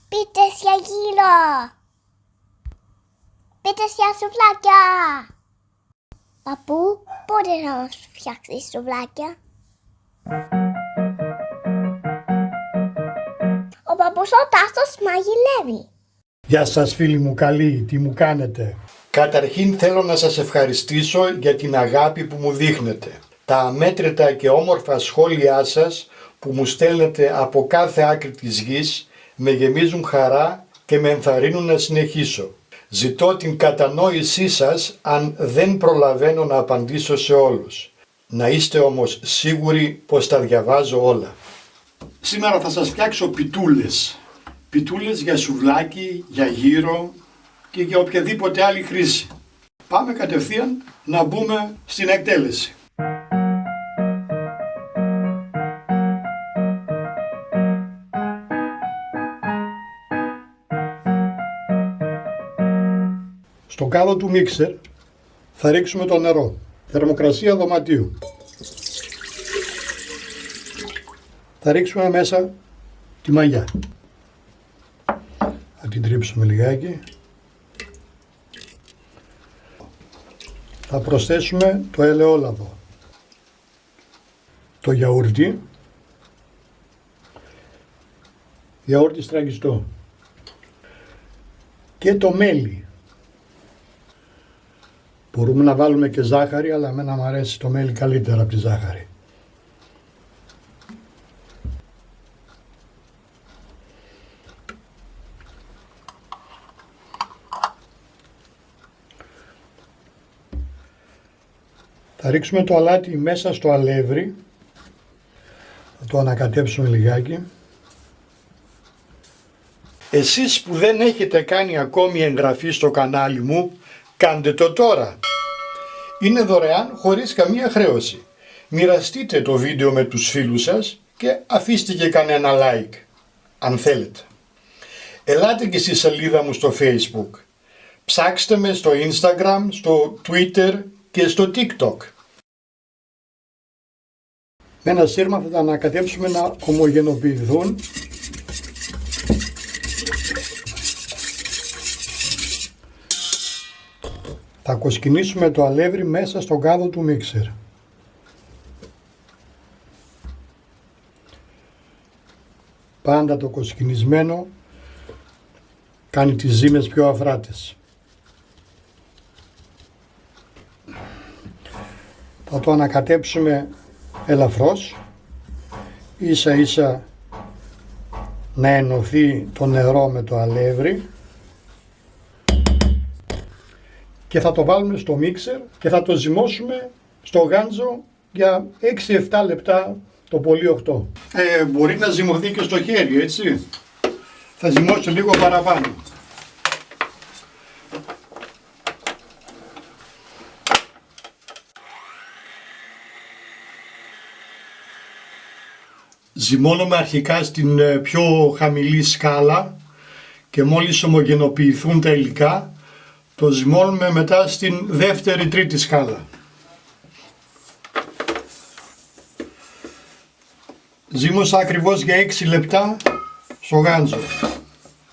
Πίτες για γύρο. Πίτες για σουβλάκια. Παππού, πότε θα μας φτιάξεις σουβλάκια? Ο παππούς ο Τάσος μαγειρεύει. Γεια σας φίλοι μου καλοί, τι μου κάνετε? Καταρχήν θέλω να σας ευχαριστήσω για την αγάπη που μου δείχνετε. Τα αμέτρητα και όμορφα σχόλιά σας που μου στέλνετε από κάθε άκρη της γης με γεμίζουν χαρά και με ενθαρρύνουν να συνεχίσω. Ζητώ την κατανόησή σας αν δεν προλαβαίνω να απαντήσω σε όλους. Να είστε όμως σίγουροι πως τα διαβάζω όλα. Σήμερα θα σας φτιάξω πιτούλες. Πιτούλες για σουβλάκι, για γύρο και για οποιαδήποτε άλλη χρήση. Πάμε κατευθείαν να μπούμε στην εκτέλεση. Στο κάδο του μίξερ θα ρίξουμε το νερό. Θερμοκρασία δωματίου. Θα ρίξουμε μέσα τη μαγιά. Θα την τρίψουμε λιγάκι. Θα προσθέσουμε το ελαιόλαδο, το γιαούρτι, γιαούρτι στραγγιστό και το μέλι. Μπορούμε να βάλουμε και ζάχαρη, αλλά εμένα μου αρέσει το μέλι καλύτερα από τη ζάχαρη. Θα ρίξουμε το αλάτι μέσα στο αλεύρι, θα το ανακατέψουμε λιγάκι. Εσείς που δεν έχετε κάνει ακόμη εγγραφή στο κανάλι μου, κάντε το τώρα. Είναι δωρεάν χωρίς καμία χρέωση. Μοιραστείτε το βίντεο με τους φίλους σας και αφήστε και κανένα like, αν θέλετε. Ελάτε και στη σελίδα μου στο Facebook. Ψάξτε με στο Instagram, στο Twitter και στο TikTok. Με ένα σύρμα θα τα ανακατέψουμε να ομογενοποιηθούν. Θα κοσκινήσουμε το αλεύρι μέσα στον κάδο του μίξερ. Πάντα το κοσκινισμένο κάνει τις ζύμες πιο αφράτες. Θα το ανακατέψουμε ελαφρώς, ίσα ίσα να ενωθεί το νερό με το αλεύρι και θα το βάλουμε στο μίξερ και θα το ζυμώσουμε στο γάντζο για 6-7 λεπτά, το πολύ 8. Μπορεί να ζυμωθεί και στο χέρι, έτσι. Θα ζυμώσω λίγο παραπάνω. Ζυμώνουμε αρχικά στην πιο χαμηλή σκάλα και μόλις ομογενοποιηθούν τα υλικά, το ζυμώνουμε μετά στην δεύτερη-τρίτη σκάλα. Ζύμωσα ακριβώς για 6 λεπτά στο γάντζο.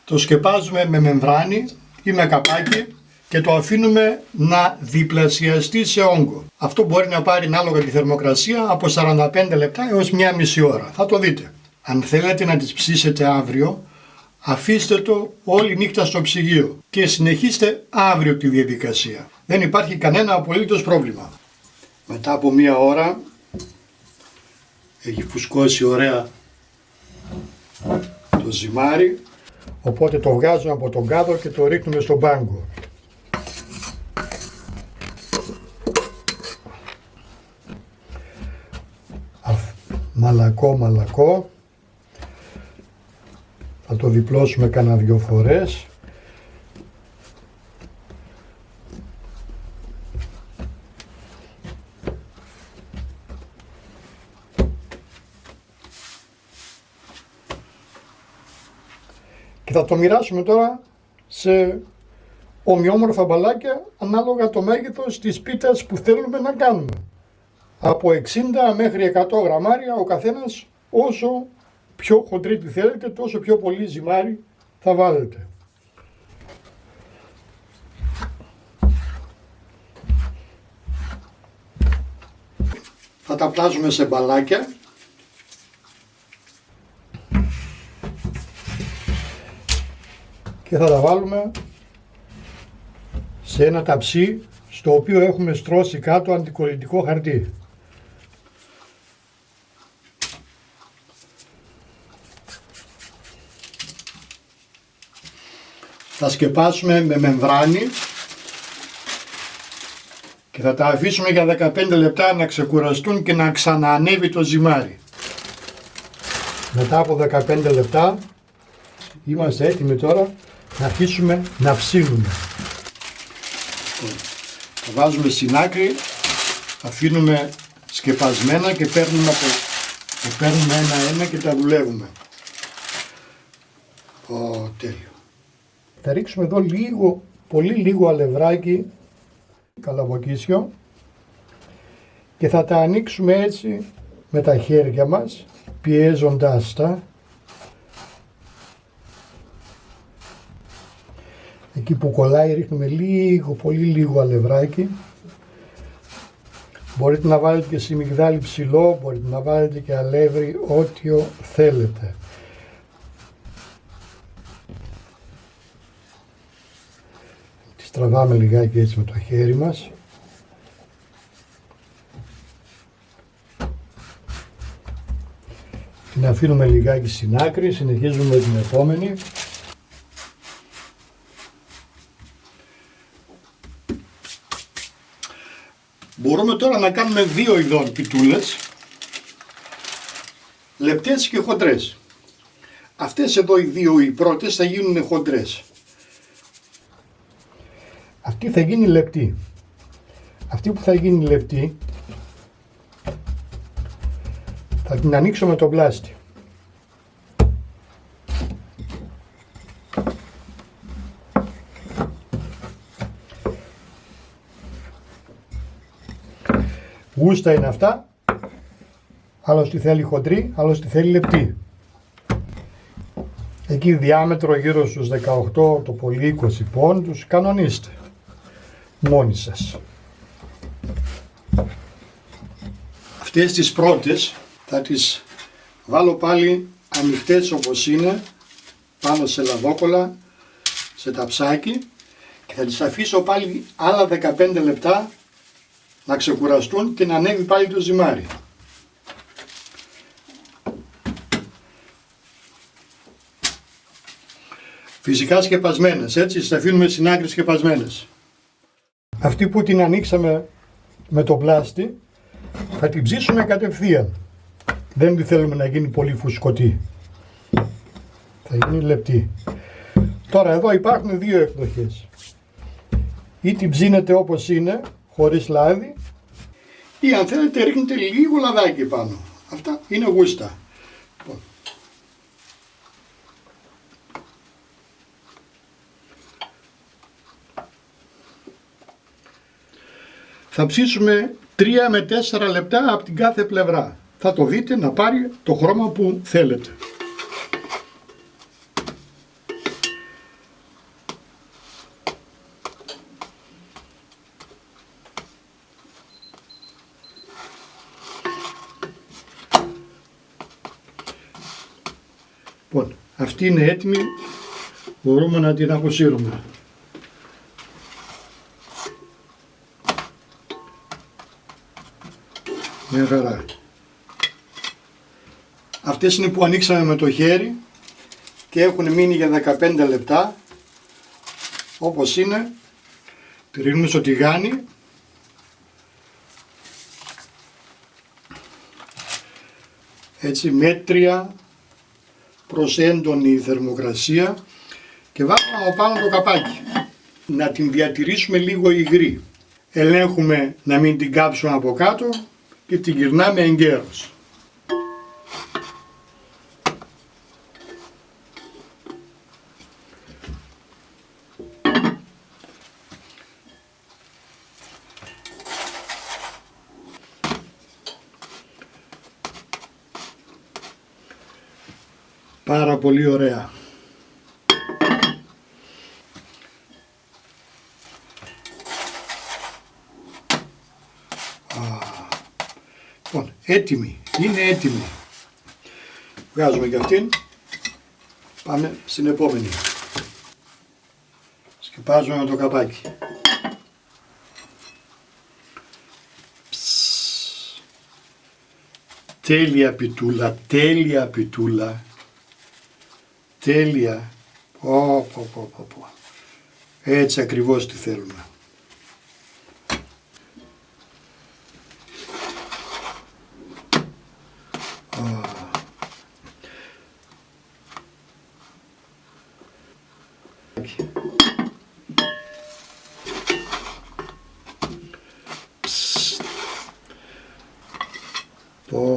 Το σκεπάζουμε με μεμβράνη ή με καπάκι και το αφήνουμε να διπλασιαστεί σε όγκο. Αυτό μπορεί να πάρει ανάλογα τη θερμοκρασία από 45 λεπτά έως μία μισή ώρα. Θα το δείτε. Αν θέλετε να τις ψήσετε αύριο, αφήστε το όλη νύχτα στο ψυγείο και συνεχίστε αύριο τη διαδικασία. Δεν υπάρχει κανένα απολύτως πρόβλημα. Μετά από μία ώρα έχει φουσκώσει ωραία το ζυμάρι, οπότε το βγάζουμε από τον κάδο και το ρίχνουμε στον πάγκο. Μαλακό, θα το διπλώσουμε κάνα 2 φορές. Και θα το μοιράσουμε τώρα σε ομοιόμορφα μπαλάκια ανάλογα το μέγεθος της πίτας που θέλουμε να κάνουμε. Από 60 μέχρι 100 γραμμάρια ο καθένας, όσο πιο χοντρή τη θέλετε, τόσο πιο πολύ ζυμάρι θα βάλετε. Θα τα πλάζουμε σε μπαλάκια. Και θα τα βάλουμε σε ένα ταψί στο οποίο έχουμε στρώσει κάτω αντικολλητικό χαρτί. Θα σκεπάσουμε με μεμβράνη και θα τα αφήσουμε για 15 λεπτά να ξεκουραστούν και να ξαναανέβει το ζυμάρι. Μετά από 15 λεπτά είμαστε έτοιμοι τώρα να αρχίσουμε να ψήνουμε. Τα βάζουμε στην άκρη, αφήνουμε σκεπασμένα και παίρνουμε ένα-ένα και τα δουλεύουμε. Τέλειο. Θα ρίξουμε εδώ πολύ λίγο αλευράκι καλαμποκίσιο και θα τα ανοίξουμε έτσι με τα χέρια μας, πιέζοντάς τα. Εκεί που κολλάει ρίχνουμε πολύ λίγο αλευράκι. Μπορείτε να βάλετε και σιμιγδάλι ψηλό, μπορείτε να βάλετε και αλεύρι, ό,τι θέλετε. Τις τραβάμε λιγάκι έτσι με το χέρι μας. Την αφήνουμε λιγάκι στην άκρη, συνεχίζουμε την επόμενη. Μπορούμε τώρα να κάνουμε δύο ειδών πιτούλες, λεπτές και χοντρές. Αυτές εδώ οι δύο οι πρώτες θα γίνουν χοντρές. Αυτή θα γίνει λεπτή. Αυτή που θα γίνει λεπτή θα την ανοίξω με το μπλάστη. Γούστα είναι αυτά, άλλος τη θέλει χοντρή, άλλος τη θέλει λεπτή. Εκεί διάμετρο γύρω στους 18, το πολύ 20 πόντους, κανονίστε μόνοι σας. Αυτές τις πρώτες θα τις βάλω πάλι ανοιχτές όπως είναι, πάνω σε λαδόκολλα, σε ταψάκι και θα τις αφήσω πάλι άλλα 15 λεπτά να ξεκουραστούν και να ανέβει πάλι το ζυμάρι. Φυσικά σκεπασμένες, έτσι τις αφήνουμε στην άκρη σκεπασμένες. Αυτή που την ανοίξαμε με το πλάστη θα την ψήσουμε κατευθείαν. Δεν τη θέλουμε να γίνει πολύ φουσκωτή. Θα γίνει λεπτή. Τώρα εδώ υπάρχουν δύο εκδοχές. Ή την ψήνετε όπως είναι, χωρίς λάδι, ή αν θέλετε ρίχνετε λίγο λαδάκι πάνω. Αυτά είναι γούστα. Θα ψήσουμε 3 με 4 λεπτά από την κάθε πλευρά. Θα το δείτε να πάρει το χρώμα που θέλετε. Λοιπόν, αυτή είναι έτοιμη, μπορούμε να την αποσύρουμε. Μια χαρά. Αυτές είναι που ανοίξαμε με το χέρι και έχουν μείνει για 15 λεπτά όπως είναι. Τη ρίχνουμε στο τηγάνι. Έτσι μέτρια προς έντονη θερμοκρασία και βάζουμε από πάνω το καπάκι. Να την διατηρήσουμε λίγο υγρή. Ελέγχουμε να μην την κάψουμε από κάτω και την γυρνάμε εγκαίρως. Πάρα πολύ ωραία. Έτοιμη, είναι έτοιμη. Βγάζουμε και αυτήν. Πάμε στην επόμενη. Σκεπάζουμε το καπάκι. Τέλεια πιτούλα, τέλεια πιτούλα. Τέλεια. Έτσι ακριβώς τη θέλουμε.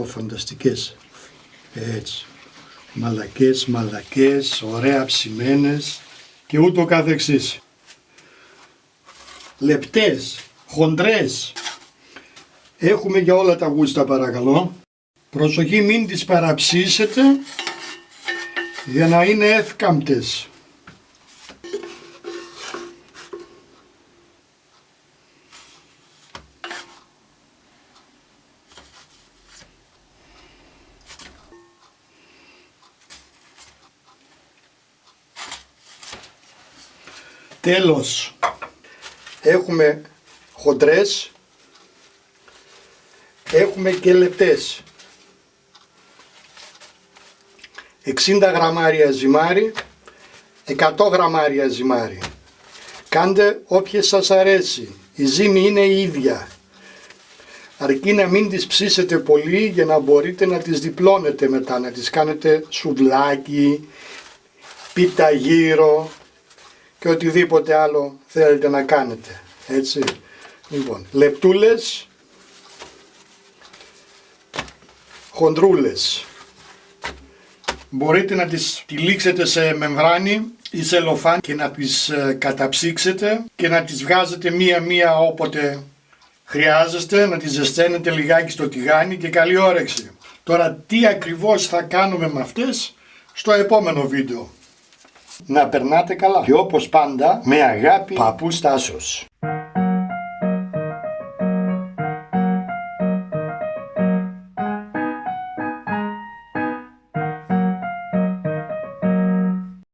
Φανταστικές. Έτσι. Μαλακές, ωραία ψημένες και ούτω καθεξής. Λεπτές, χοντρές. Έχουμε για όλα τα γούστα παρακαλώ. Προσοχή, μην τις παραψήσετε για να είναι εύκαμπτες. Τέλος, έχουμε χοντρές, έχουμε και λεπτές. 60 γραμμάρια ζυμάρι, 100 γραμμάρια ζυμάρι. Κάντε όποιες σας αρέσει, η ζύμη είναι η ίδια. Αρκεί να μην τις ψήσετε πολύ για να μπορείτε να τις διπλώνετε μετά, να τις κάνετε σουβλάκι, πίτα γύρω και οτιδήποτε άλλο θέλετε να κάνετε, έτσι. Λοιπόν, λεπτούλες, χοντρούλες. Μπορείτε να τις τυλίξετε σε μεμβράνη ή σε λοφάν και να τις καταψύξετε και να τις βγάζετε μία-μία όποτε χρειάζεστε, να τις ζεσταίνετε λιγάκι στο τηγάνι και καλή όρεξη. Τώρα τι ακριβώς θα κάνουμε με αυτές στο επόμενο βίντεο. Να περνάτε καλά και όπως πάντα με αγάπη, Παππούς Τάσος.